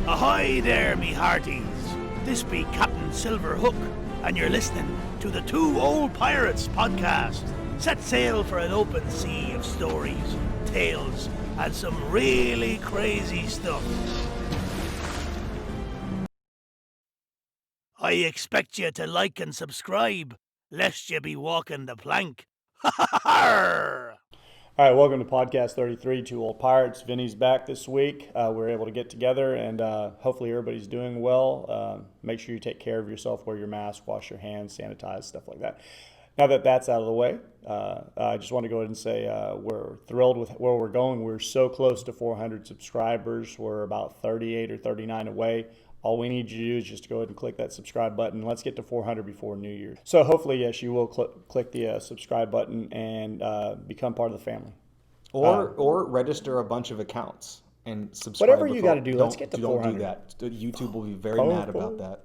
Ahoy there, me hearties. This be Captain Silverhook, and you're listening to the Two Old Pirates podcast. Set sail for an open sea of stories, tales, and some really crazy stuff. I expect you to like and subscribe, lest you be walking the plank. Ha ha ha! All right, welcome to Podcast 33, Two Old Pirates. Vinny's back this week. We're able to get together, and hopefully everybody's doing well. Make sure you take care of yourself, wear your mask, wash your hands, sanitize, stuff like that. Now that that's out of the way, I just want to go ahead and say we're thrilled with where we're going. We're so close to 400 subscribers. We're about 38 or 39 away. All we need you to do is just go ahead and click that subscribe button. Let's get to 400 before New Year's. So hopefully, yes, you will click the subscribe button and become part of the family. Or register a bunch of accounts and subscribe. Whatever you got to do. Let's get to 400. Don't do that. YouTube will be very mad about that.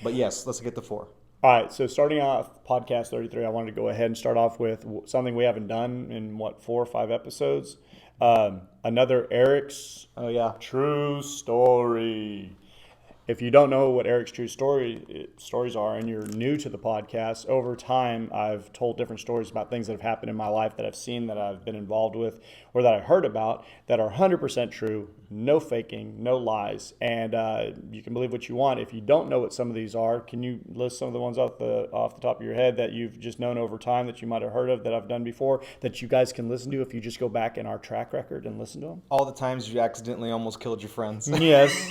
But yes, let's get to 4. All right, so starting off Podcast 33, I wanted to go ahead and start off with something we haven't done in, 4 or 5 episodes. Another Eric's true story. If you don't know what Eric's true stories are and you're new to the podcast, over time I've told different stories about things that have happened in my life that I've seen, that I've been involved with, or that I heard about that are 100% true, no faking, no lies, and you can believe what you want. If you don't know what some of these are, can you list some of the ones off the top of your head that you've just known over time that you might have heard of, that I've done before, that you guys can listen to if you just go back in our track record and listen to them? All the times you accidentally almost killed your friends. Yes,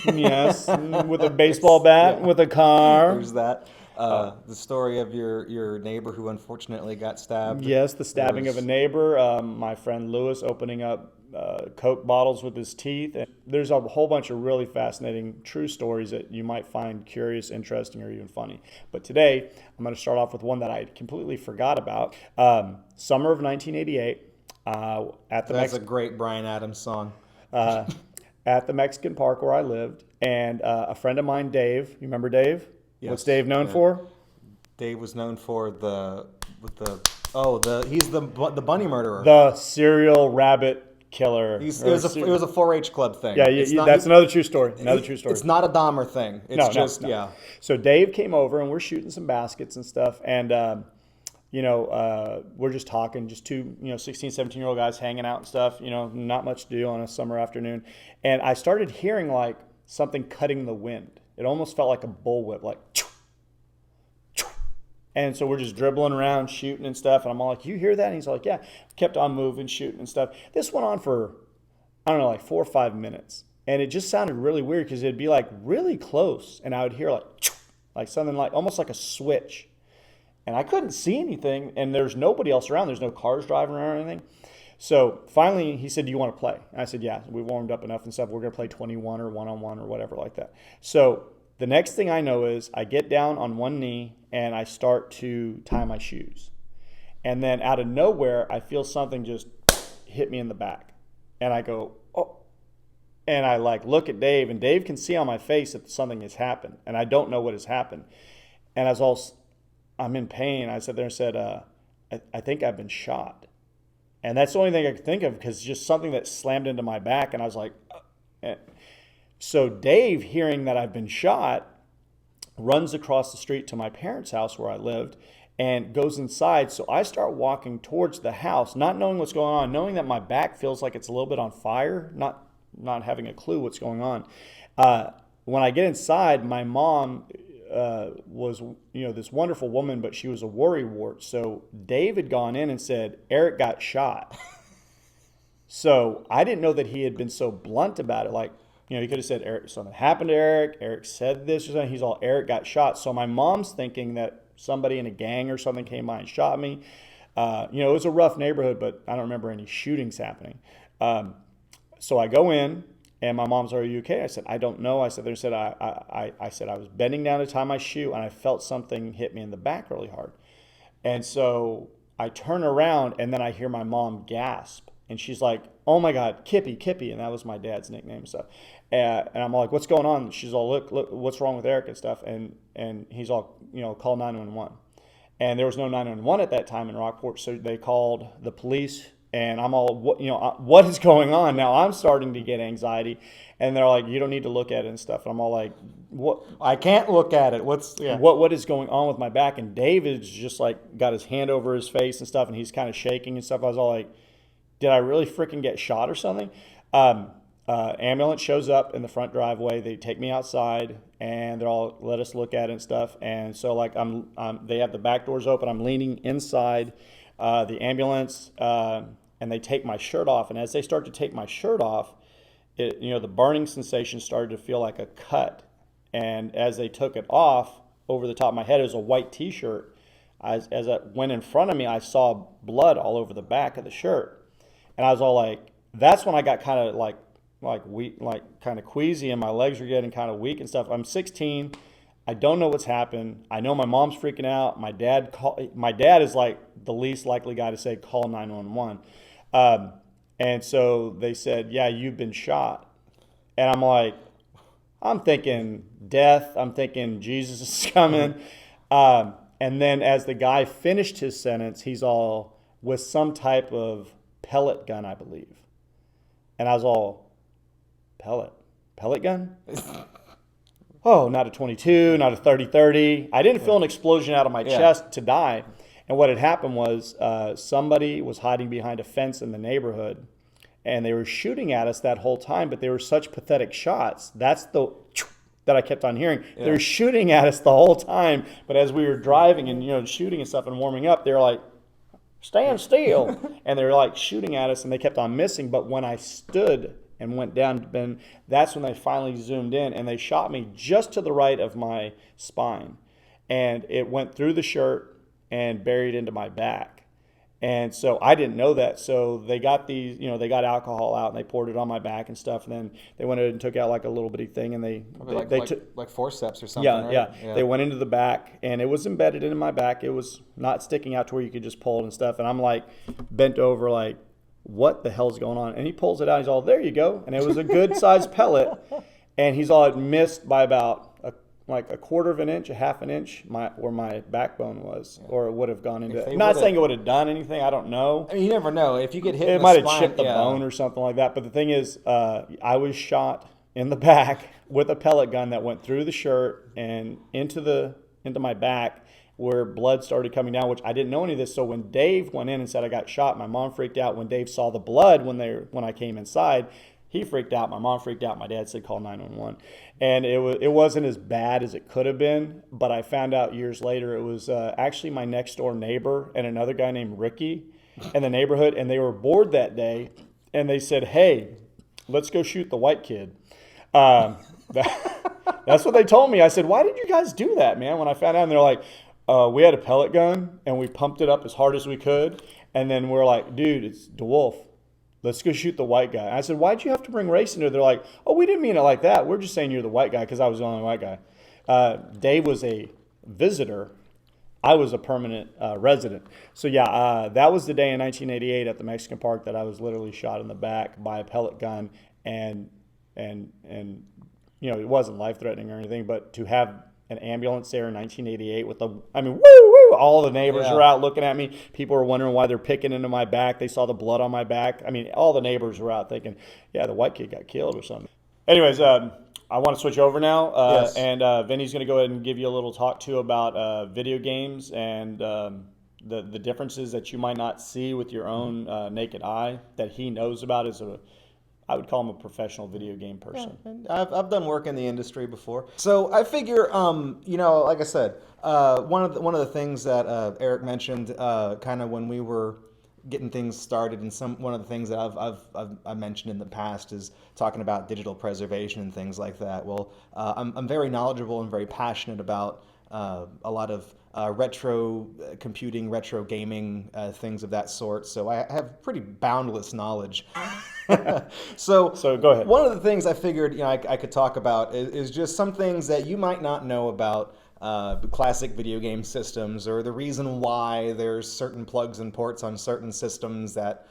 with a baseball bat, with a car. There's that. The story of your neighbor who unfortunately got stabbed. Yes, the stabbing of a neighbor. My friend Lewis opening up Coke bottles with his teeth. And there's a whole bunch of really fascinating true stories that you might find curious, interesting, or even funny. But today, I'm going to start off with one that I completely forgot about. Summer of 1988. That's a great Bryan Adams song. At the Mexican Park where I lived, and a friend of mine, Dave. You remember Dave? Yes. What's Dave known for? Dave was known for he's the bunny murderer. The serial rabbit killer. It was a 4-H club thing. Yeah, that's another true story. It's not a Dahmer thing. It's no. So Dave came over and we're shooting some baskets and stuff, and we're just talking, just two 16, 17-year-old guys hanging out and stuff. Not much to do on a summer afternoon, and I started hearing like something cutting the wind. It almost felt like a bullwhip, like. And so we're just dribbling around, shooting and stuff. And I'm all like, you hear that? And he's like, yeah. Kept on moving, shooting and stuff. This went on for, I don't know, like 4 or 5 minutes. And it just sounded really weird because it'd be like really close. And I would hear like something like, almost like a switch. And I couldn't see anything. And there's nobody else around. There's no cars driving around or anything. So finally he said, do you want to play? And I said, yeah, we warmed up enough and stuff. We're going to play 21 or one-on-one or whatever like that. So the next thing I know is I get down on one knee and I start to tie my shoes. And then out of nowhere, I feel something just hit me in the back. And I go, oh. And I look at Dave, and Dave can see on my face that something has happened. And I don't know what has happened. And I'm in pain. I sat there and said, I think I've been shot. And that's the only thing I could think of, because it's just something that slammed into my back. And I was like, So Dave, hearing that I've been shot, runs across the street to my parents' house where I lived and goes inside. So I start walking towards the house, not knowing what's going on, knowing that my back feels like it's a little bit on fire, not having a clue what's going on. When I get inside, my mom was this wonderful woman, but she was a worrywart. So Dave had gone in and said, Eric got shot. So I didn't know that he had been so blunt about it. Like, he could have said, Eric, something happened to Eric. Eric said this or something. He's all, Eric got shot. So my mom's thinking that somebody in a gang or something came by and shot me. It was a rough neighborhood, but I don't remember any shootings happening. So I go in, and my mom's, are you okay? I said, I don't know. I said, I said I was bending down to tie my shoe, and I felt something hit me in the back really hard. And so I turn around, and then I hear my mom gasp. And she's like, oh my God, Kippy. And that was my dad's nickname and stuff. And I'm like, what's going on? She's all, look, what's wrong with Eric and stuff? And he's all, call 911. And there was no 911 at that time in Rockport. So they called the police And I'm all, what is going on? Now I'm starting to get anxiety. And they're like, you don't need to look at it and stuff. And I'm all like, what? I can't look at it. What is going on with my back? And David's just like got his hand over his face and stuff, and he's kind of shaking and stuff. I was all like, did I really freaking get shot or something? Ambulance shows up in the front driveway. They take me outside, and they're all let us look at it and stuff. And so like they have the back doors open. I'm leaning inside the ambulance, and they take my shirt off. And as they start to take my shirt off, the burning sensation started to feel like a cut. And as they took it off, over the top of my head, it was a white T-shirt. As it went in front of me, I saw blood all over the back of the shirt. And I was all like, that's when I got kind of like weak, like kind of queasy, and my legs were getting kind of weak and stuff. I'm 16. I don't know what's happened. I know my mom's freaking out. My dad is like the least likely guy to say call 911. And so they said, yeah, you've been shot. And I'm like, I'm thinking death. I'm thinking Jesus is coming. And then as the guy finished his sentence, he's all with some type of pellet gun, I believe. And I was all, pellet gun? Oh, not a 22, not a 30-30. I didn't feel an explosion out of my chest to die. And what had happened was somebody was hiding behind a fence in the neighborhood, and they were shooting at us that whole time, but they were such pathetic shots. That's that I kept on hearing. Yeah. They were shooting at us the whole time, but as we were driving and shooting and stuff and warming up, they were like, stand still. And they were like shooting at us, and they kept on missing. But when I stood and went down, that's when they finally zoomed in, and they shot me just to the right of my spine. And it went through the shirt and buried into my back. And so I didn't know that. So they got they got alcohol out, and they poured it on my back and stuff. And then they went in and took out like a little bitty thing, and they took like forceps or something. Yeah, right? yeah. They went into the back, and it was embedded into my back. It was not sticking out to where you could just pull it and stuff. And I'm like bent over, like, what the hell's going on? And he pulls it out. He's all, there you go. And it was a good sized pellet. And he's all, it missed by about a quarter of an inch, a half an inch, where my backbone was, or it would have gone into it. Not saying it would have done anything. I don't know. I mean, you never know. If you get hit, it might have chipped the bone or something like that. But the thing is, I was shot in the back with a pellet gun that went through the shirt and into my back, where blood started coming down, which I didn't know any of this. So when Dave went in and said I got shot, my mom freaked out. When Dave saw the blood when I came inside, he freaked out. My mom freaked out. My dad said call 911. And it wasn't as bad as it could have been, but I found out years later it was actually my next door neighbor and another guy named Ricky in the neighborhood, and they were bored that day, and they said, hey, let's go shoot the white kid. That's what they told me. I said, why did you guys do that, man? When I found out, and they're like, we had a pellet gun, and we pumped it up as hard as we could, and then we're like, dude, it's DeWolf. Let's go shoot the white guy. I said, why'd you have to bring race into it? They're like, oh, we didn't mean it like that. We're just saying you're the white guy, because I was the only white guy. Dave was a visitor. I was a permanent resident. So, yeah, that was the day in 1988 at the Mexican Park that I was literally shot in the back by a pellet gun. And it wasn't life-threatening or anything, but to have an ambulance there in 1988 with all the neighbors were out looking at me. People were wondering why they're picking into my back. They saw the blood on my back. I mean, all the neighbors were out thinking, yeah, the white kid got killed or something. Anyways, I want to switch over now. Yes. And Vinny's going to go ahead and give you a little talk too about video games and the differences that you might not see with your own naked eye that he knows about as I would call him a professional video game person. Yeah, I've done work in the industry before, so I figure, like I said, one of the things that Eric mentioned, kind of when we were getting things started, and one of the things that I've mentioned in the past is talking about digital preservation and things like that. Well, I'm very knowledgeable and very passionate about a lot of retro computing, retro gaming, things of that sort. So I have pretty boundless knowledge. So go ahead. One of the things I figured I could talk about is just some things that you might not know about classic video game systems, or the reason why there's certain plugs and ports on certain systems that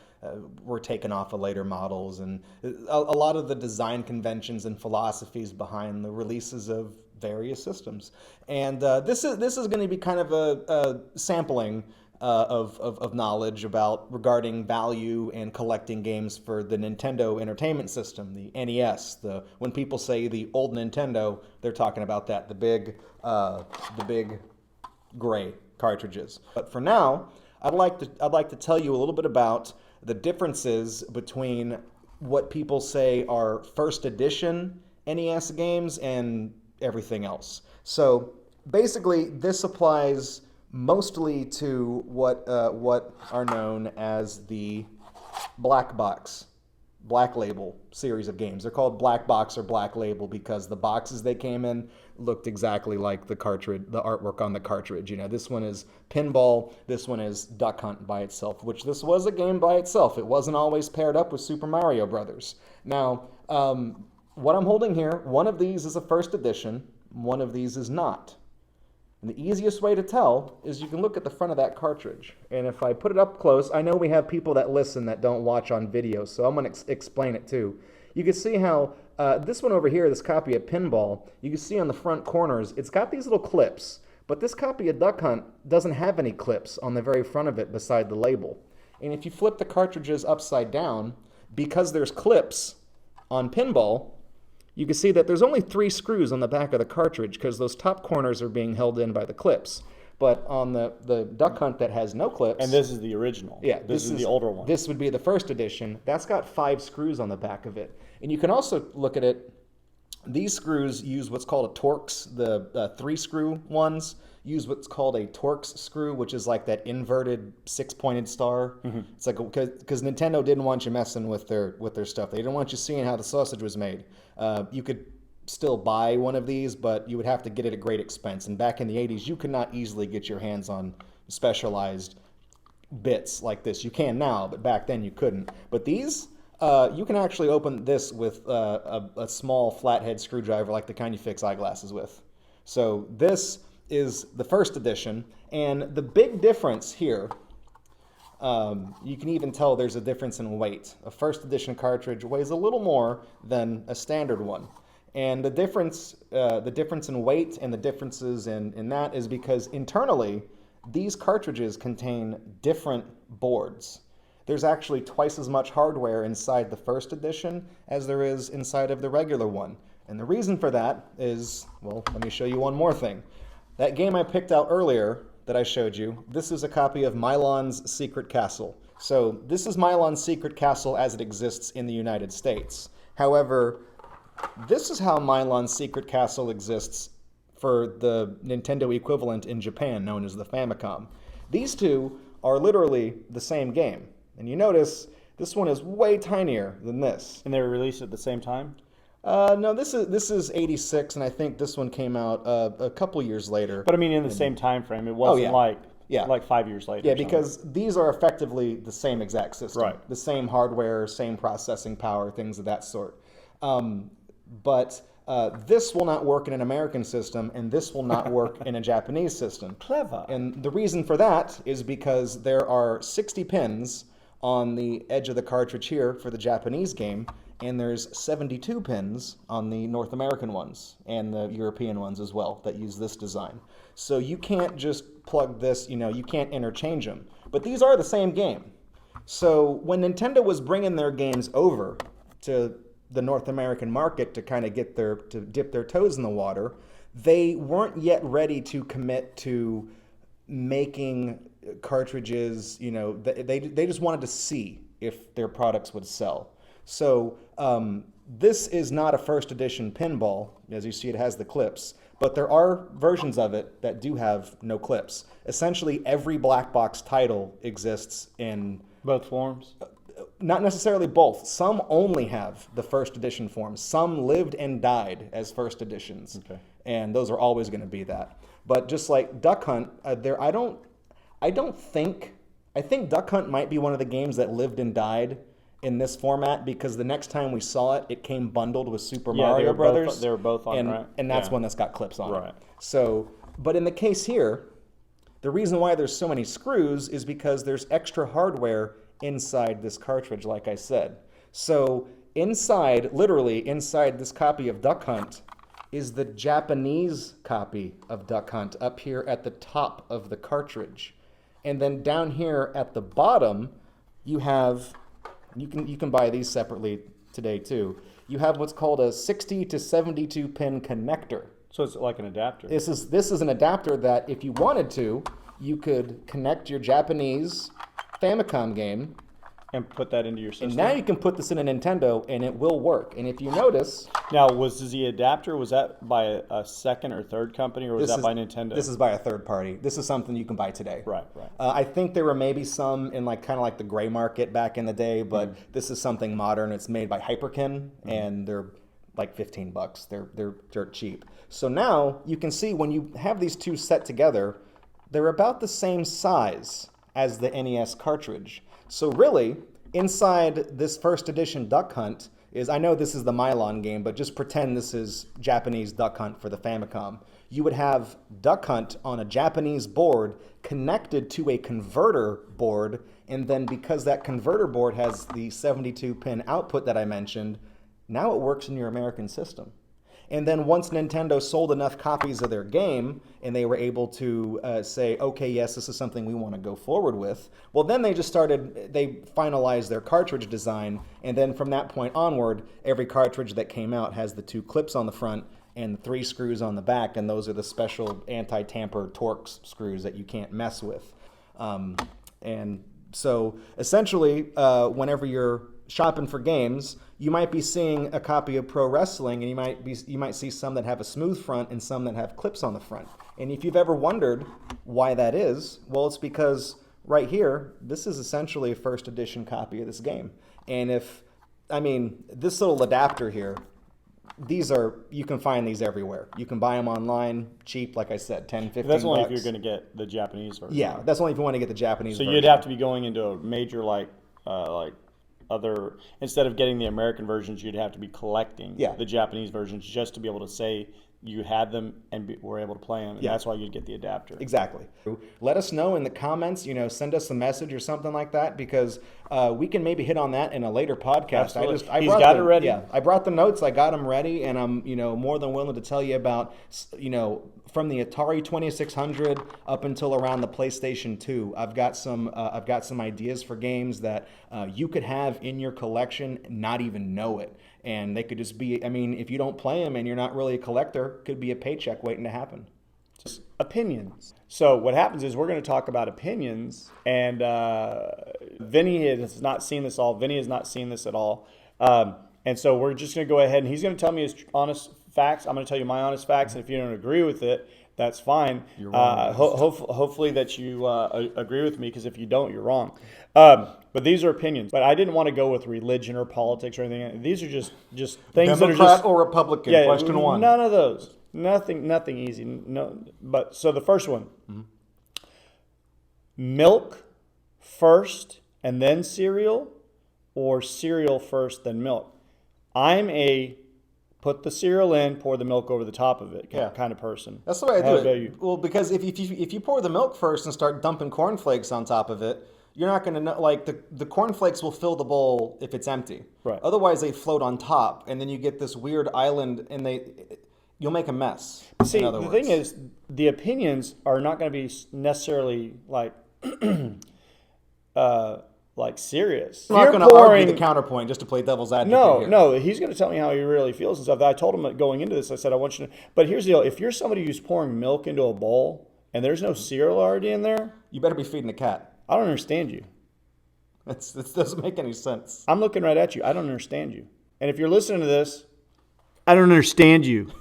were taken off of later models, and a lot of the design conventions and philosophies behind the releases of various systems. And this is going to be kind of a sampling of knowledge regarding value and collecting games for the Nintendo Entertainment System, the NES. When people say the old Nintendo, they're talking about that, the big gray cartridges. But for now, I'd like to tell you a little bit about the differences between what people say are first edition NES games and everything else. So basically, this applies mostly to what are known as the black label series of games. They're called black box or black label because the boxes they came in looked exactly like the cartridge, the artwork on the cartridge. This one is Pinball, this one is Duck Hunt by itself, which this was a game by itself. It wasn't always paired up with Super Mario Brothers. Now, what I'm holding here, one of these is a first edition, one of these is not. And the easiest way to tell is you can look at the front of that cartridge. And if I put it up close, I know we have people that listen that don't watch on video, so I'm going to explain it too. You can see how this one over here, this copy of Pinball, you can see on the front corners, it's got these little clips. But this copy of Duck Hunt doesn't have any clips on the very front of it beside the label. And if you flip the cartridges upside down, because there's clips on Pinball, you can see that there's only 3 screws on the back of the cartridge because those top corners are being held in by the clips. But on the Duck Hunt that has no clips... And this is the original. Yeah. This is the older one. This would be the first edition. That's got 5 screws on the back of it. And you can also look at it. These screws use what's called a Torx. The 3-screw ones use what's called a Torx screw, which is like that inverted 6-pointed star. Mm-hmm. It's like because Nintendo didn't want you messing with their stuff. They didn't want you seeing how the sausage was made. You could still buy one of these, but you would have to get it at great expense. And back in the 80s, you could not easily get your hands on specialized bits like this. You can now, but back then you couldn't. But these, you can actually open this with a small flathead screwdriver like the kind you fix eyeglasses with. So this is the first edition. And the big difference here, you can even tell there's a difference in weight. A first edition cartridge weighs a little more than a standard one. And the difference in weight and the differences in that is because internally, these cartridges contain different boards. There's actually twice as much hardware inside the first edition as there is inside of the regular one. And the reason for that is, well, let me show you one more thing. That game I picked out earlier that I showed you, this is a copy of Milon's Secret Castle. So this is Milon's Secret Castle as it exists in the United States. However, this is how Milon's Secret Castle exists for the Nintendo equivalent in Japan, known as the Famicom. These two are literally the same game. And you notice this one is way tinier than this. And they were released at the same time? No, this is 86, and I think this one came out a couple years later. But I mean in the same time frame. It wasn't like 5 years later. Yeah, because these are effectively the same exact system. Right. The same hardware, same processing power, things of that sort. But this will not work in an American system, and this will not work in a Japanese system. Clever. And the reason for that is because there are 60 pins on the edge of the cartridge here for the Japanese game, and there's 72 pins on the North American ones and the European ones as well that use this design. So you can't just plug this, you can't interchange them. But these are the same game. So when Nintendo was bringing their games over to the North American market to kind of to dip their toes in the water, they weren't yet ready to commit to making cartridges, they just wanted to see if their products would sell. So this is not a first edition Pinball. As you see, it has the clips, but there are versions of it that do have no clips. Essentially, every black box title exists in both forms? Not necessarily both. Some only have the first edition form. Some lived and died as first editions. Okay. And those are always going to be that. But just like Duck Hunt, I think Duck Hunt might be one of the games that lived and died in this format because the next time we saw it, it came bundled with Super Mario Brothers. They were both on, and, right? And that's one that's got clips on right. it. So, but in the case here, the reason why there's so many screws is because there's extra hardware inside this cartridge, like I said. So literally inside this copy of Duck Hunt is the Japanese copy of Duck Hunt up here at the top of the cartridge. And then down here at the bottom, you have, you can buy these separately today too. You have what's called a 60 to 72 pin connector. So it's like an adapter. This is an adapter that if you wanted to, you could connect your Japanese Famicom game. And put that into your system. And now you can put this in a Nintendo and it will work. And if you notice... Now, was the adapter, was that by a second or third company, or was that by Nintendo? This is by a third party. This is something you can buy today. Right. I think there were maybe some in kind of like the gray market back in the day, but this is something modern. It's made by Hyperkin, and they're like $15. They're dirt cheap. So now you can see when you have these two set together, they're about the same size as the NES cartridge. So really, inside this first edition Duck Hunt is, I know this is the Mylon game, but just pretend this is Japanese Duck Hunt for the Famicom. You would have Duck Hunt on a Japanese board connected to a converter board, and then because that converter board has the 72-pin output that I mentioned, now it works in your American system. And then once Nintendo sold enough copies of their game and they were able to say, okay, yes, this is something we want to go forward with, well, then they finalized their cartridge design. And then from that point onward, every cartridge that came out has the 2 clips on the front and the 3 screws on the back. And those are the special anti-tamper Torx screws that you can't mess with. And so essentially, whenever you're shopping for games, you might be seeing a copy of Pro Wrestling, and you might see some that have a smooth front and some that have clips on the front. And if you've ever wondered why that is, well, it's because right here, this is essentially a first edition copy of this game. And this little adapter here, you can find these everywhere. You can buy them online, cheap, like I said, $10, $15. That's only if you're going to get the Japanese version. Yeah, that's only if you want to get the Japanese version. So you'd have to be going into a major instead of getting the American versions, you'd have to be collecting the Japanese versions just to be able to say you had them and were able to play them. And that's why you'd get the adapter. Exactly. Let us know in the comments, send us a message or something like that, because we can maybe hit on that in a later podcast. Absolutely. He's got it ready. Yeah, I brought the notes. I got them ready, and I'm more than willing to tell you about from the Atari 2600 up until around the PlayStation 2. I've got some ideas for games that you could have in your collection, not even know it. And they could just be, if you don't play them and you're not really a collector, could be a paycheck waiting to happen. Just opinions. So what happens is we're going to talk about opinions, and Vinny has not seen this all. Vinny has not seen this at all. And so we're just going to go ahead, and he's going to tell me his honest facts. I'm going to tell you my honest facts, and if you don't agree with it, that's fine. You're wrong. Hopefully that you agree with me, because if you don't, you're wrong. But these are opinions. But I didn't want to go with religion or politics or anything. These are just things Democrat that are just... or Republican? Question one. None of those. Nothing easy. No. But so the first one. Mm-hmm. Milk first and then cereal, or cereal first then milk? I'm a put the cereal in, pour the milk over the top of it kind of person. That's the way I do How it. about you? Well, because if you pour the milk first and start dumping cornflakes on top of it, you're not going to know, the cornflakes will fill the bowl if it's empty. Right. Otherwise, they float on top, and then you get this weird island, and you'll make a mess. See, the thing is, the opinions are not going to be necessarily serious. I'm not going to argue the counterpoint just to play devil's advocate here. No, he's going to tell me how he really feels and stuff. I told him going into this, I said, I want you to... But here's the deal. If you're somebody who's pouring milk into a bowl and there's no cereal already in there... You better be feeding a cat. I don't understand you. This doesn't make any sense. I'm looking right at you. I don't understand you. And if you're listening to this, I don't understand you.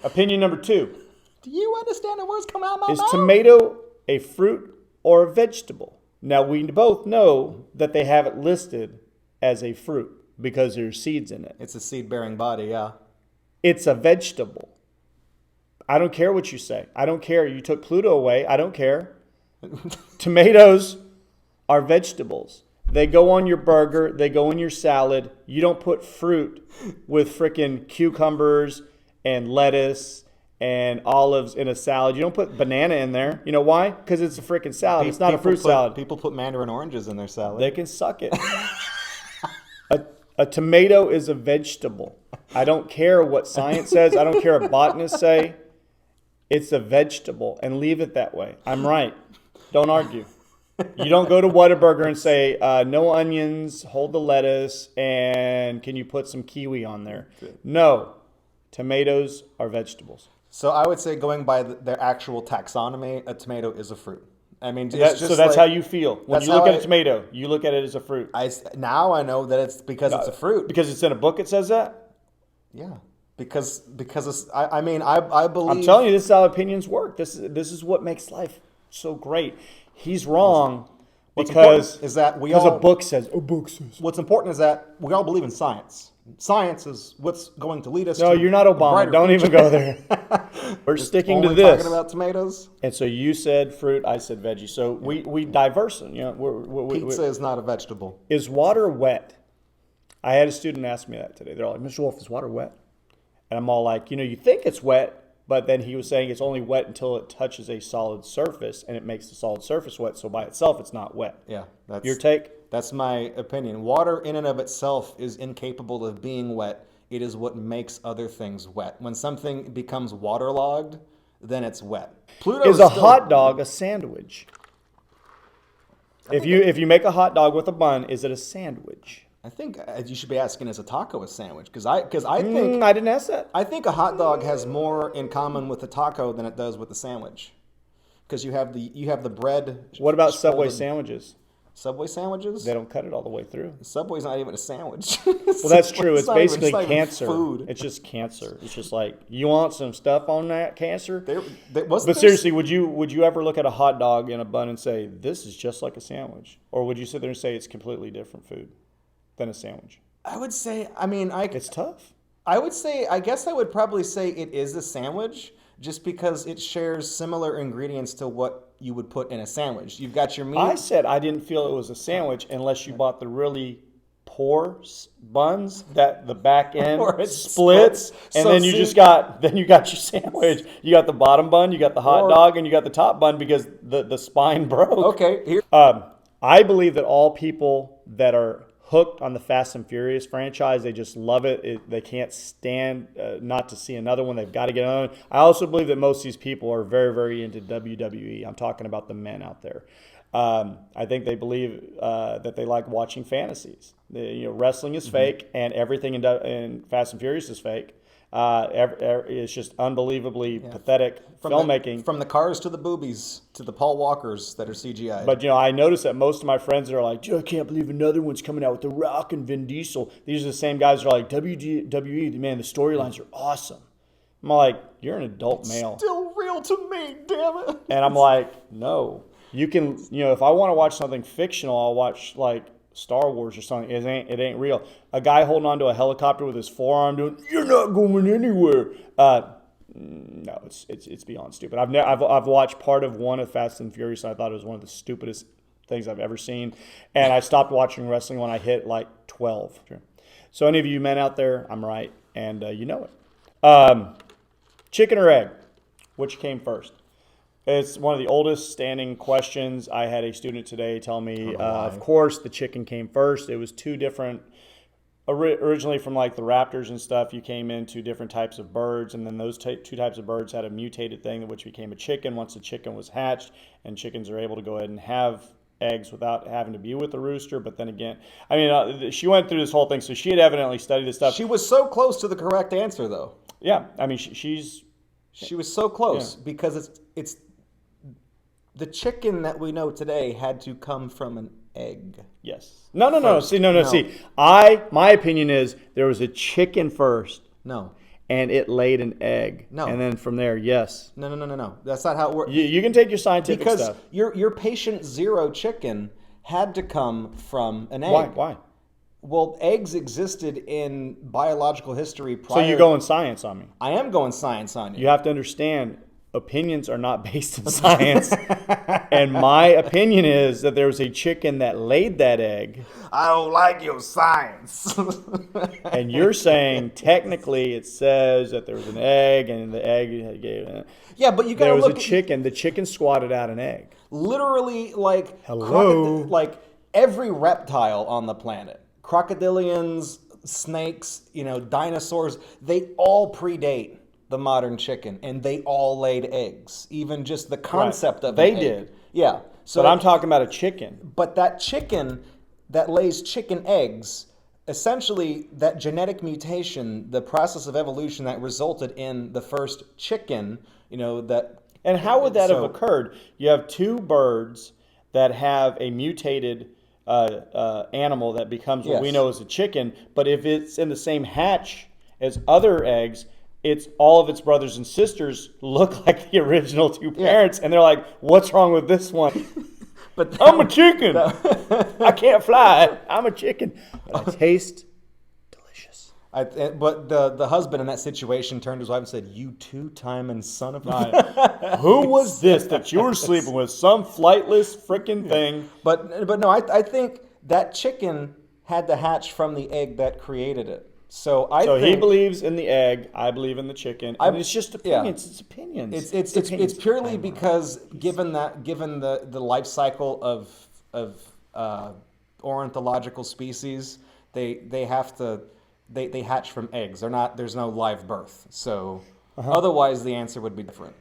Opinion number 2. Do you understand the words come out of my mouth? Is tomato a fruit or a vegetable? Now, we both know that they have it listed as a fruit because there's seeds in it. It's a seed-bearing body, yeah. It's a vegetable. I don't care what you say. I don't care. You took Pluto away. I don't care. Tomatoes are vegetables. They go on your burger. They go in your salad. You don't put fruit with frickin' cucumbers and lettuce and olives in a salad. You don't put banana in there. You know why? Because it's a frickin' salad. It's not a fruit salad. People put mandarin oranges in their salad. They can suck it. A tomato is a vegetable. I don't care what science says. I don't care what botanists say. It's a vegetable, and leave it that way. I'm right. Don't argue. You don't go to Whataburger and say, no onions, hold the lettuce, and can you put some kiwi on there? No. Tomatoes are vegetables. So I would say, going by their actual taxonomy, a tomato is a fruit. I mean, it's So that's how you feel. When you look at a tomato, you look at it as a fruit. Now I know that it's because it's a fruit. Because it's in a book it says that? Yeah. Because it's, I believe... I'm telling you, this is how opinions work. This is what makes life so great. He's wrong because a book says. A book says. What's important is that we all believe in science. Science is what's going to lead us. No, you're not Obama. Don't even go there. We're sticking to this. Talking about tomatoes. And so you said fruit, I said veggie. So we diverse. Pizza is not a vegetable. Is water wet? I had a student ask me that today. They're like, Mr. Wolf, is water wet? And I'm all like, you think it's wet, but then he was saying it's only wet until it touches a solid surface, and it makes the solid surface wet. So by itself, it's not wet. Yeah, that's your take. That's my opinion. Water in and of itself is incapable of being wet. It is what makes other things wet. When something becomes waterlogged, then it's wet. Pluto is a hot dog a sandwich? If you make a hot dog with a bun, is it a sandwich? I think you should be asking, is a taco a sandwich? Because I think I didn't ask that. I think a hot dog has more in common with a taco than it does with a sandwich. Because you have the bread. What about Subway sandwiches? Subway sandwiches? They don't cut it all the way through. Subway's not even a sandwich. Well, that's true. It's basically even cancer. Food. It's just cancer. It's just like, you want some stuff on that cancer? But seriously, would you ever look at a hot dog in a bun and say, this is just like a sandwich? Or would you sit there and say it's completely different food than a sandwich? I would say, it's tough. I guess I would probably say it is a sandwich, just because it shares similar ingredients to what you would put in a sandwich. You've got your meat. I said I didn't feel it was a sandwich unless you bought the really poor buns that the back end splits, and so then you got your sandwich. You got the bottom bun, you got the hot dog, and you got the top bun because the spine broke. Okay. I believe that all people that are hooked on the Fast and Furious franchise, they just love it. They can't stand not to see another one. They've got to get on. I also believe that most of these people are very, very into WWE. I'm talking about the men out there. I think they believe that they like watching fantasies. Wrestling is fake, and everything in Fast and Furious is fake. It's just unbelievably pathetic filmmaking. From the cars to the boobies to the Paul Walkers that are CGI. But I noticed that most of my friends are like, I can't believe another one's coming out with The Rock and Vin Diesel. These are the same guys that are like, WWE, man, the storylines are awesome. I'm like, you're an adult male. Still real to me, damn it. And I'm like, no. You can, if I want to watch something fictional, I'll watch like Star Wars or something. It ain't real. A guy holding onto a helicopter with his forearm doing, you're not going anywhere. No, it's beyond stupid. I've watched part of one of Fast and Furious, and I thought it was one of the stupidest things I've ever seen. And I stopped watching wrestling when I hit like 12. So any of you men out there, I'm right, and you know it. Chicken or egg? Which came first? It's one of the oldest standing questions. I had a student today tell me, of course, the chicken came first. It was two different, originally from like the raptors and stuff, you came into different types of birds, and then those two types of birds had a mutated thing which became a chicken once the chicken was hatched, and chickens are able to go ahead and have eggs without having to be with the rooster. But then again, she went through this whole thing, so she had evidently studied this stuff. She was so close to the correct answer, though. Yeah, she was so close because it's the chicken that we know today had to come from an egg. Yes. No. See, my opinion is there was a chicken first. No. And it laid an egg. No. And then from there, yes. No. That's not how it works. You can take your scientific stuff. Because your patient zero chicken had to come from an egg. Why? Well, eggs existed in biological history prior. So you're going science on me. I am going science on you. You have to understand, opinions are not based in science. And my opinion is that there was a chicken that laid that egg. I don't like your science. And you're saying technically it says that there was an egg and the egg gave it. Yeah, but you got to look. There was a chicken. The chicken squatted out an egg. Literally, like hello, like every reptile on the planet, crocodilians, snakes, dinosaurs, they all predate the modern chicken, and they all laid eggs. Even just the concept of they an did. Egg. Yeah. So but I'm talking about a chicken. But that chicken that lays chicken eggs, essentially that genetic mutation, the process of evolution that resulted in the first chicken, that. And how would that have occurred? You have two birds that have a mutated animal that becomes what we know as a chicken, but if it's in the same hatch as other eggs, it's all of its brothers and sisters look like the original two parents, and they're like, "What's wrong with this one?" But I'm a chicken. I can't fly. I'm a chicken, but I taste delicious. But the husband in that situation turned to his wife and said, "You two-timing son of a..." Who was this that you were sleeping with? Some flightless freaking thing. But no, I think that chicken had to hatch from the egg that created it. So he believes in the egg. I believe in the chicken. It's just opinions. Yeah. It's opinions. It's purely because given the life cycle of ornithological species, they hatch from eggs. There's no live birth. So otherwise, the answer would be different.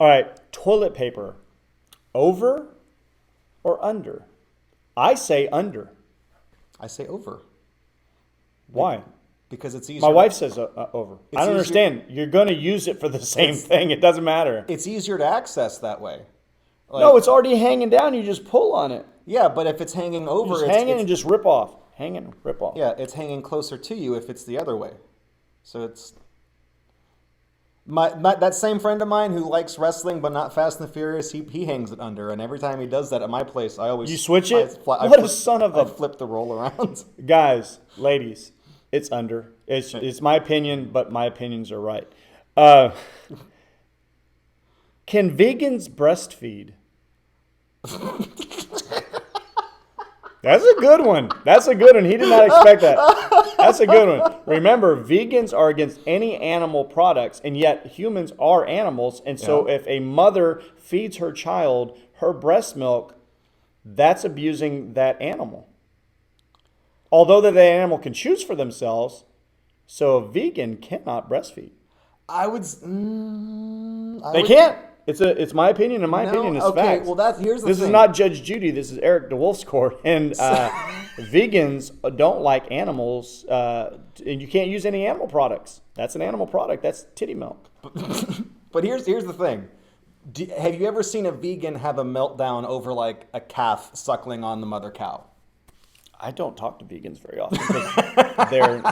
All right, toilet paper, over or under? I say under. I say over. Why? Because it's easier. My wife says over. I don't understand. You're going to use it for the same thing. It doesn't matter. It's easier to access that way. No, it's already hanging down. You just pull on it. Yeah, but if it's hanging over, it's hanging and just rip off. Hanging, rip off. Yeah, it's hanging closer to you if it's the other way. So it's that same friend of mine who likes wrestling but not Fast and the Furious. He hangs it under, and every time he does that at my place, I always switch it. What a son of a! I flip the roll around. Guys, ladies, it's under. It's my opinion, but my opinions are right. Can vegans breastfeed? That's a good one. He did not expect that. That's a good one. Remember, vegans are against any animal products, and yet humans are animals. And so if a mother feeds her child her breast milk, that's abusing that animal. Although that animal can choose for themselves, so a vegan cannot breastfeed. They can't. It's my opinion, and my opinion is facts. Well, here's the thing. This is not Judge Judy. This is Eric DeWolf's court, and vegans don't like animals, and you can't use any animal products. That's an animal product. That's titty milk. But here's the thing. Have you ever seen a vegan have a meltdown over like a calf suckling on the mother cow? I don't talk to vegans very often because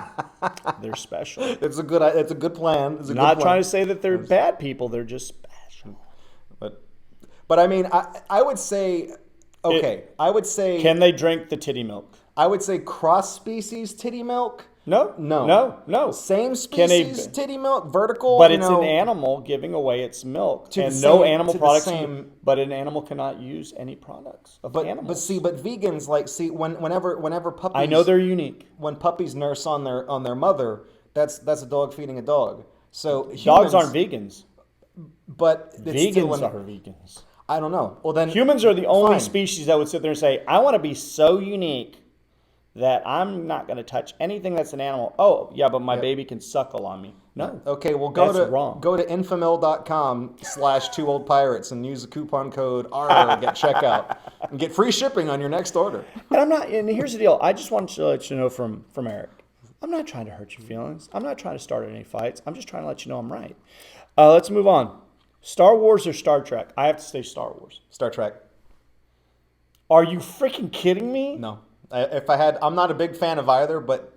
they're special. It's a good plan. Not trying to say that they're bad people. They're just special. But I mean, I would say, I would say... Can they drink the titty milk? I would say cross-species titty milk. No. Same species titty milk, vertical. But it's an animal giving away its milk. And no animal products. But an animal cannot use any products of animals. But vegans, whenever puppies... I know they're unique. When puppies nurse on their mother, that's a dog feeding a dog. So dogs aren't vegans. But vegans are vegans. I don't know. Well, then humans are the only species that would sit there and say, "I want to be so unique that I'm not going to touch anything that's an animal." Oh, yeah, but my baby can suckle on me. No. Okay, well, go to infamil.com/2oldpirates and use the coupon code R to get checkout and get free shipping on your next order. And here's the deal. I just wanted to let you know from Eric. I'm not trying to hurt your feelings. I'm not trying to start any fights. I'm just trying to let you know I'm right. Let's move on. Star Wars or Star Trek? I have to say Star Wars. Star Trek. Are you freaking kidding me? No. I'm not a big fan of either, but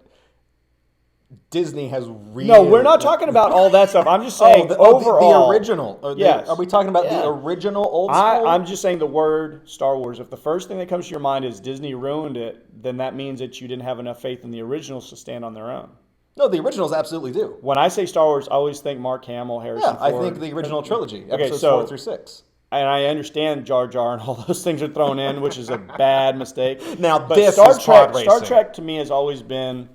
Disney has really... No, we're not talking about all that stuff. I'm just saying overall. The original. Yes. Are we talking about the original old school? I'm just saying the word Star Wars. If the first thing that comes to your mind is Disney ruined it, then that means that you didn't have enough faith in the originals to stand on their own. No, the originals absolutely do. When I say Star Wars, I always think Mark Hamill, Harrison Ford. I think the original trilogy, episodes 4 through 6. And I understand Jar Jar and all those things are thrown in, which is a bad mistake. Now, but this Star is pod racing. Star Trek to me has always been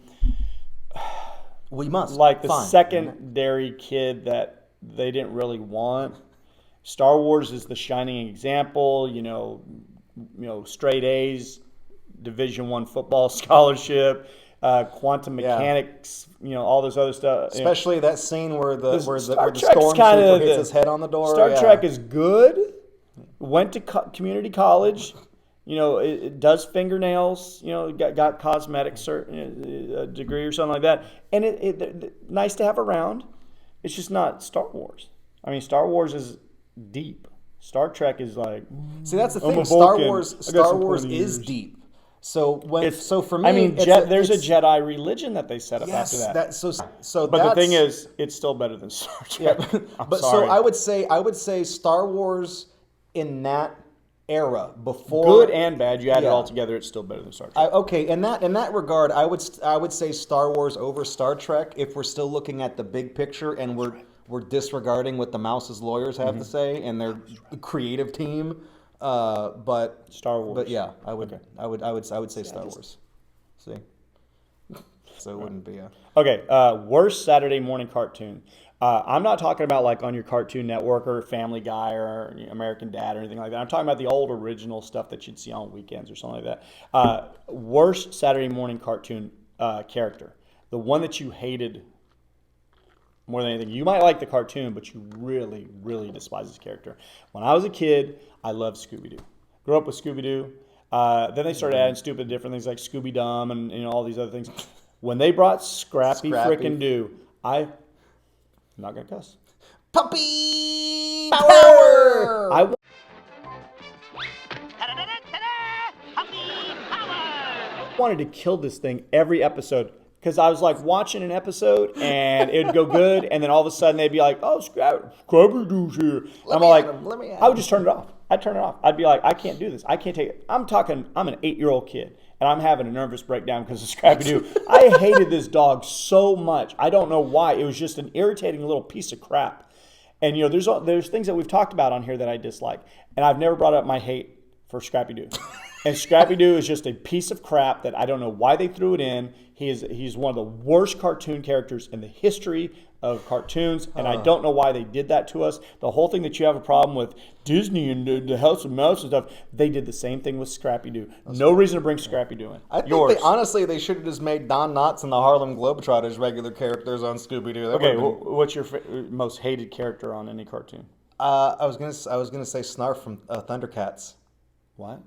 the secondary kid that they didn't really want. Star Wars is the shining example. Straight A's, Division I football scholarship. Quantum mechanics, all this other stuff. Especially that scene where the stormtrooper hits his head on the door. Star Trek is good. went to community college. You know, it does fingernails. You know, got cosmetic degree or something like that. And it nice to have around. It's just not Star Wars. I mean, Star Wars is deep. Star Trek is like. See, that's the I'm thing. a Star Vulcan. Wars is deep. So for me, I mean, there's a Jedi religion that they set up after that. But the thing is, it's still better than Star Trek. Yeah, but sorry. so I would say Star Wars in that era before good and bad, you add it all together, it's still better than Star Trek. Okay, in that regard, I would say Star Wars over Star Trek if we're still looking at the big picture and we're disregarding what the Mouse's lawyers have to say and their creative team. But Star Wars. But yeah, I would say Star Wars. See, so it wouldn't be a okay. Worst Saturday morning cartoon. I'm not talking about like on your Cartoon Network or Family Guy or American Dad or anything like that. I'm talking about the old original stuff that you'd see on weekends or something like that. Worst Saturday morning cartoon character. The one that you hated more than anything. You might like the cartoon, but you really, really despise his character. When I was a kid, I loved Scooby-Doo. Grew up with Scooby-Doo. Then they started adding stupid different things like Scooby-Dum and all these other things. When they brought Scrappy frickin' Doo, I'm not going to cuss. Puppy power! I wanted to kill this thing every episode because I was like watching an episode and it'd go good, and then all of a sudden they'd be like, "Oh, Scrappy-Doo's here." I would just turn it off. I'd turn it off. I'd be like, "I can't do this. I can't take it." I'm an 8-year-old kid, and I'm having a nervous breakdown because of Scrappy-Doo. I hated this dog so much. I don't know why. It was just an irritating little piece of crap. And you know, there's things that we've talked about on here that I dislike, and I've never brought up my hate for Scrappy-Doo. And Scrappy-Doo is just a piece of crap that I don't know why they threw it in. He's one of the worst cartoon characters in the history of cartoons, and I don't know why they did that to us. The whole thing that you have a problem with Disney and the House of Mouse and stuff, they did the same thing with Scrappy-Doo. No reason to bring Scrappy-Doo in. I think honestly they should have just made Don Knotts and the Harlem Globetrotters regular characters on Scooby-Doo. Okay, what's your most hated character on any cartoon? I was gonna say Snarf from Thundercats. What?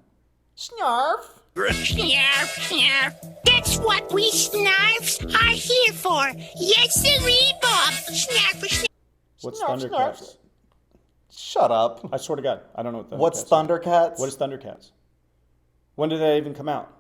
Snarf. Snarf, snarf. That's what we snarfs are here for. Yes, sirree, Bob. Snarf, snarf. What's Snarf, Thundercats? snarf. Shut up. I swear to God, I don't know what Thundercats What's Thundercats? What is Thundercats? When did they even come out?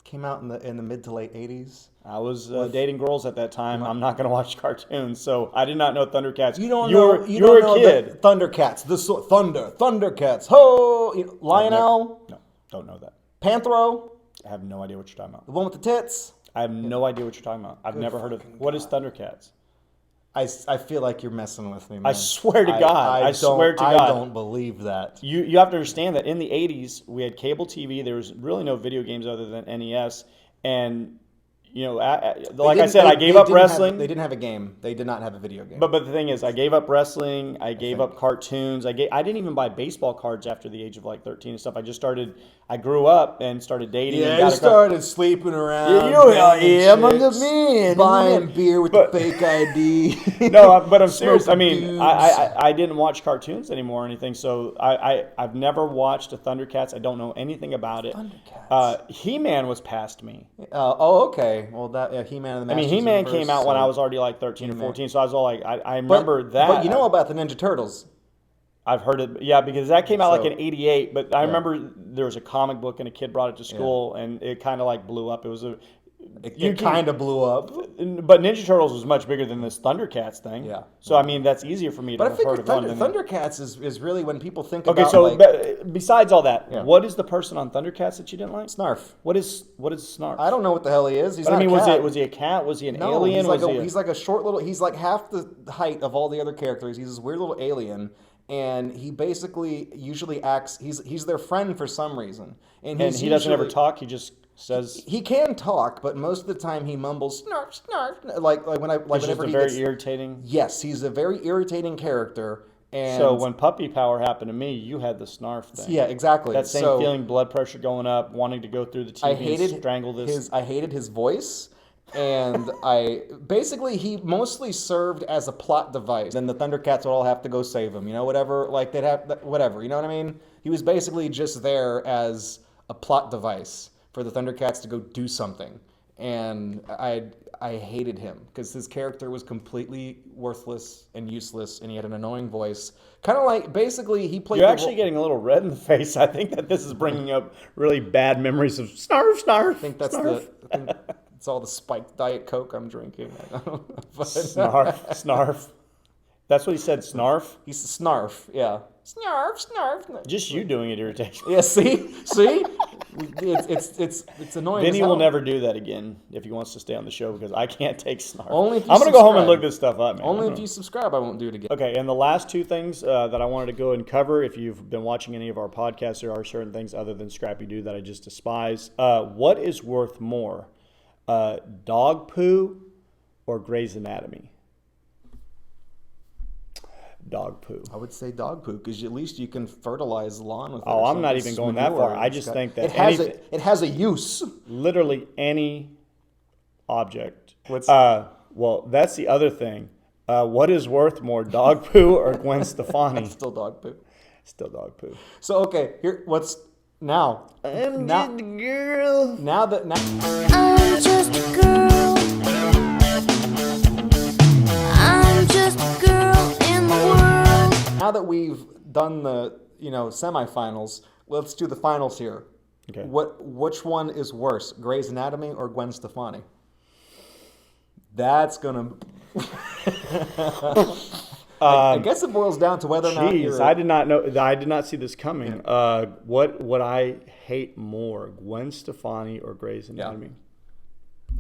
Came out in the mid to late 80s. I was dating girls at that time. I'm not going to watch cartoons, so I did not know Thundercats. You don't know. You were a kid. Thundercats. Thundercats. Ho! Lionel. No, don't know that. Panthro. I have no idea what you're talking about. The one with the tits. I have no idea what you're talking about. I've never heard of it. What is Thundercats? I feel like you're messing with me, man. I swear to God. I swear to God. I don't believe that. You have to understand that in the 80s, we had cable TV. There was really no video games other than NES. And, you know, like I said, I gave up wrestling. They didn't have a game. They did not have a video game. But the thing is, I gave up wrestling. I gave up cartoons. I didn't even buy baseball cards after the age of like 13 and stuff. I grew up and started dating. Yeah, and I started sleeping around. Man. Buying beer with the fake ID. No, but I'm serious. I mean, I didn't watch cartoons anymore or anything, so I've never watched a Thundercats. I don't know anything about it. Thundercats. He-Man was past me. Okay. Well, He-Man and the Masters He-Man Universe, came out when I was already like 13 or 14, so I was all like, I remember that. But you know about the Ninja Turtles. I've heard it, yeah, because that came out like in '88. But I remember there was a comic book and a kid brought it to school, and it kind of like blew up. It was It kind of blew up. But Ninja Turtles was much bigger than this Thundercats thing. Yeah. So I mean, that's easier for me to have heard of one. Thundercats is really when people think okay, about. So besides all that, what is the person on Thundercats that you didn't like? Snarf. What is Snarf? I don't know what the hell he is. He's not a cat. Was he a cat? Was he an No, alien? He's like a short little. He's like half the height of all the other characters. He's this weird little alien. And he basically usually acts. He's their friend for some reason, and he doesn't ever talk. He just says he can talk, but most of the time he mumbles snarf snarf. Like whenever he very irritating. Yes, he's a very irritating character. And so when puppy power happened to me, you had the snarf thing. Yeah, exactly. That same feeling, blood pressure going up, wanting to go through the TV and strangle this. I hated his voice. And he mostly served as a plot device. Then the Thundercats would all have to go save him, whatever, like they'd have, whatever, you know what I mean? He was basically just there as a plot device for the Thundercats to go do something. And I hated him because his character was completely worthless and useless, and he had an annoying voice. Kind of like, basically, he played... You're actually getting a little red in the face. I think that this is bringing up really bad memories of snarf, snarf. I think that's it's all the spiked Diet Coke I'm drinking. Snarf, snarf. That's what he said, snarf? He's a snarf, yeah. Snarf, snarf. Just you doing it irritates me. Yeah, see? It's annoying. Vinny will never do that again if he wants to stay on the show because I can't take snarf. Only if you I'm going to go home and look this stuff up, man. Only if you subscribe, I won't do it again. Okay, and the last two things that I wanted to go and cover, if you've been watching any of our podcasts, there are certain things other than Scrappy Doo that I just despise. What is worth more, dog poo or Grey's Anatomy? Dog poo. I would say dog poo because at least you can fertilize the lawn with it. Oh, I'm not even going that far. I just think that it has a use. Literally any object. Well, that's the other thing. What is worth more, dog poo or Gwen Stefani? Still dog poo. Still dog poo. So okay, here what's now? I'm just a girl. I'm just a girl. I'm just a girl in the world. Now that we've done the semifinals, let's do the finals here. Okay. Which one is worse, Grey's Anatomy or Gwen Stefani? That's gonna. I guess it boils down to whether or not you're. I did not know. I did not see this coming. Yeah. What I hate more, Gwen Stefani or Grey's Anatomy? Yeah.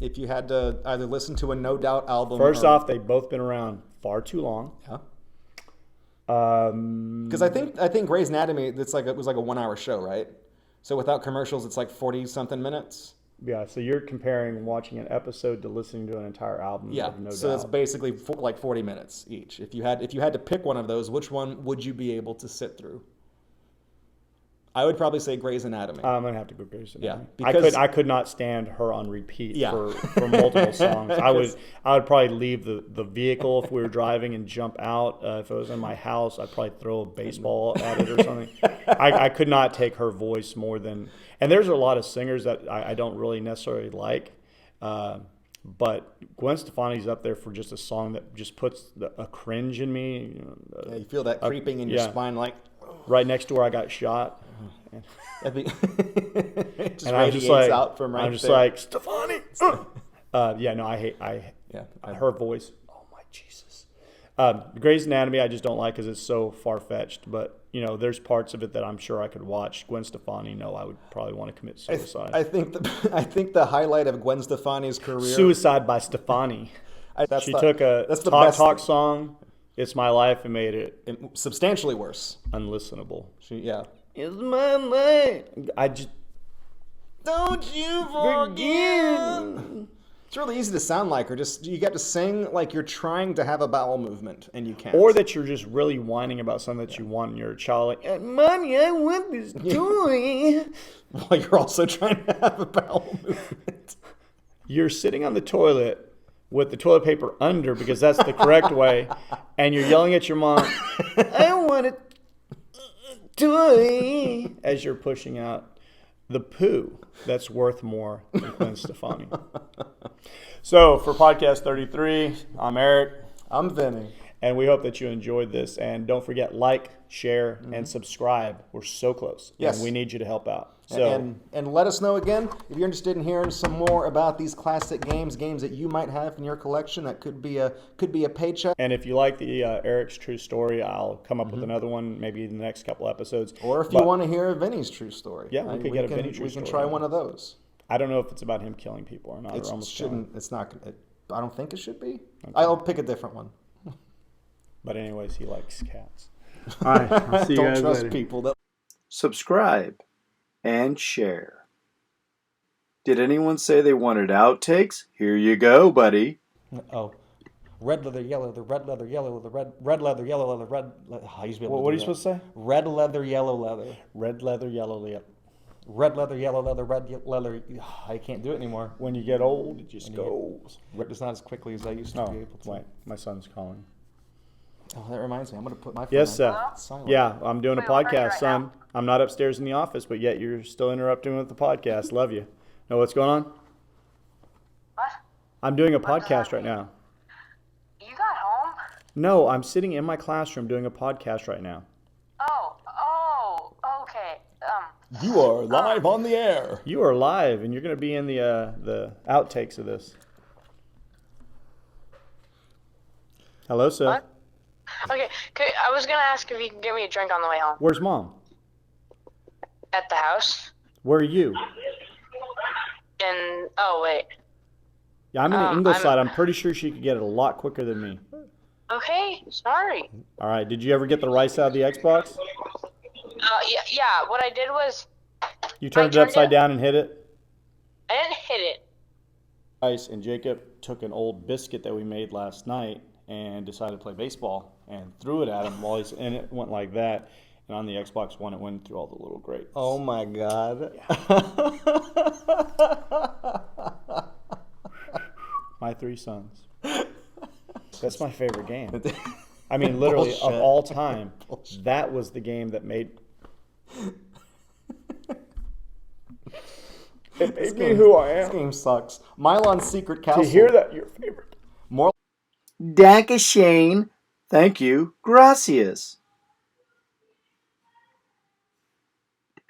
If you had to either listen to a No Doubt album. First off, they've both been around far too long. Yeah. Because I think Grey's Anatomy, it was like a 1 hour show, right? So without commercials, it's like 40 something minutes. Yeah, so you're comparing watching an episode to listening to an entire album. Yeah, of No so Doubt. it's basically like 40 minutes each. If you had to pick one of those, which one would you be able to sit through? I would probably say Grey's Anatomy. I'm gonna have to go Grey's Anatomy. Yeah, because I could not stand her on repeat Yeah. for multiple songs. I would probably leave the vehicle if we were driving and jump out. If it was in my house, I'd probably throw a baseball at it or something. I could not take her voice more than. And there's a lot of singers that I don't really necessarily like, but Gwen Stefani's up there for just a song that just puts a cringe in me. Yeah, you feel that creeping in your spine, like right next to where I got shot. That'd be just and I'm just out from right I'm just there. like Stefani. I hate her voice. Oh my Jesus. Grey's Anatomy I just don't like because it's so far fetched. But there's parts of it that I'm sure I could watch. Gwen Stefani, no, I would probably want to commit suicide. I think the highlight of Gwen Stefani's career. Suicide by Stefani. She took a talk song. It's My Life and made it substantially worse, unlistenable. It's my life. I just don't you forget. It's really easy to sound like her. Just you get to sing like you're trying to have a bowel movement and you can't. Or that you're just really whining about something that you want and you're a child like, Mommy, I want this toy. While you're also trying to have a bowel movement. You're sitting on the toilet with the toilet paper under because that's the correct way, and you're yelling at your mom, I want a toy, as you're pushing out the poo that's worth more than Gwen Stefani. So for podcast 33, I'm Eric. I'm Vinny. And we hope that you enjoyed this. And don't forget, like, share, and subscribe. We're so close. Yes. And we need you to help out. So, and let us know again if you're interested in hearing some more about these classic games that you might have in your collection. That could be a paycheck. And if you like the Eric's true story, I'll come up with another one maybe in the next couple episodes. Or if you want to hear Vinny's true story. Yeah, we could get a Vinny true story. We can try one of those. I don't know if it's about him killing people or not. It's not. I don't think it should be. Okay. I'll pick a different one. But anyways, he likes cats. All right, I'll see you guys later. Don't trust people. Subscribe and share. Did anyone say they wanted outtakes? Here you go, buddy. Oh. Red leather, yellow leather, red leather, yellow leather, red leather, yellow leather, red leather. What are you supposed to say? Red leather, yellow leather. Red leather, yellow leather. Red leather, yellow leather, leather. I can't do it anymore. When you get old, it just goes. It's not as quickly as I used to No, be able to. wait, my son's calling. Oh, that reminds me. I'm going to put my phone Yes, on silent. yeah, I'm doing a Wait, what are you podcast, right son. now? I'm not upstairs in the office, but yet you're still interrupting with the podcast. Love you. Know what's going on? What? I'm doing a podcast right now. You got home? No, I'm sitting in my classroom doing a podcast right now. Oh, okay. You are live on the air. You are live, and you're going to be in the outtakes of this. Hello, sir. What? Okay, I was gonna ask if you can get me a drink on the way home. Where's Mom? At the house? Where are you? Wait. Yeah, I'm in Ingleside. I'm pretty sure she could get it a lot quicker than me. Okay, sorry. All right. Did you ever get the rice out of the Xbox? Yeah, what I did was, You turned it upside down and hit it? I didn't hit it. Ice and Jacob took an old biscuit that we made last night and decided to play baseball and threw it at him while he's in it. Went like that. And on the Xbox One, it went through all the little grates. Oh my God. My three sons. That's my favorite game. I mean, literally, of all time, that was the game that made... It made me who I This am. game sucks. Mylon's Secret Castle. To hear that, your favorite. More Danke Shane. Thank you. Gracias.